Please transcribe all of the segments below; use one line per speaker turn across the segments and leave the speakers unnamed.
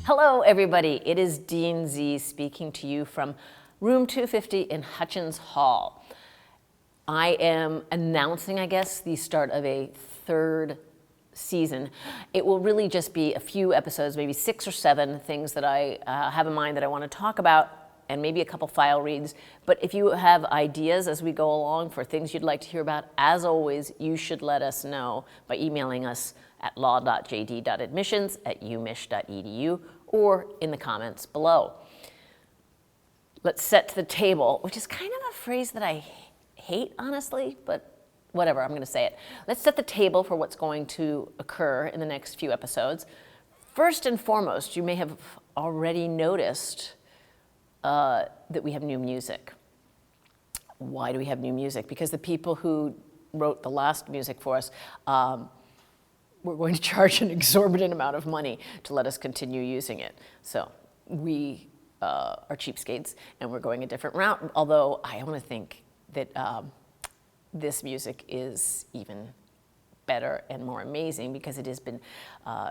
Hello, everybody. It is Dean Z speaking to you from room 250 in Hutchins Hall. I am announcing, I guess, the start of a third season. It will really just be a few episodes, maybe 6 or 7 things that I have in mind that I want to talk about, and maybe a couple file reads. But if you have ideas as we go along for things you'd like to hear about, as always, you should let us know by emailing us at law.jd.admissions@umich.edu or in the comments below. Let's set the table, which is kind of a phrase that I hate, honestly, but whatever, I'm going to say it. Let's set the table for what's going to occur in the next few episodes. First and foremost, you may have already noticed that we have new music. Why do we have new music? Because the people who wrote the last music for us were going to charge an exorbitant amount of money to let us continue using it. So we are cheapskates and we're going a different route, although I want to think that this music is even better and more amazing because it has been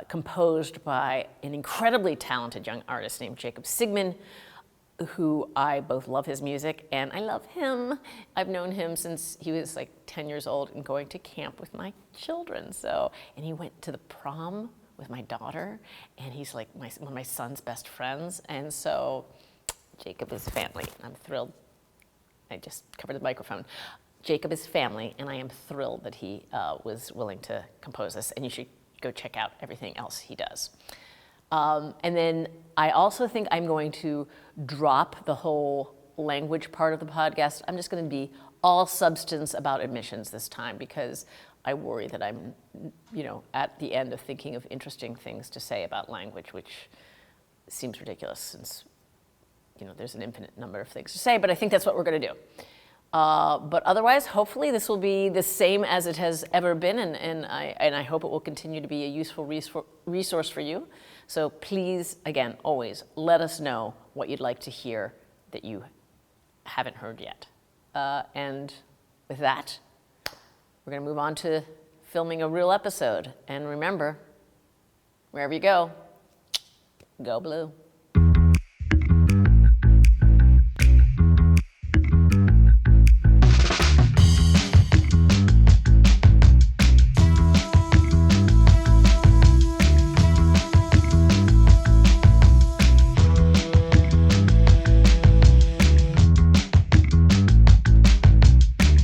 composed by an incredibly talented young artist named Jacob Sigmund, who I both love his music and I love him. I've known him since he was like 10 years old and going to camp with my children. And he went to the prom with my daughter, and he's like one of my son's best friends. And so Jacob is family. I'm thrilled. I just covered the microphone. Jacob is family, and I am thrilled that he was willing to compose this, and you should go check out everything else he does. And then I also think I'm going to drop the whole language part of the podcast. I'm just going to be all substance about admissions this time because I worry that I'm, at the end of thinking of interesting things to say about language, which seems ridiculous since, there's an infinite number of things to say, but I think that's what we're going to do. But otherwise, hopefully this will be the same as it has ever been, and I hope it will continue to be a useful resource for you. So please, again, always let us know what you'd like to hear that you haven't heard yet. And with that, we're going to move on to filming a real episode. And remember, wherever you go, go blue.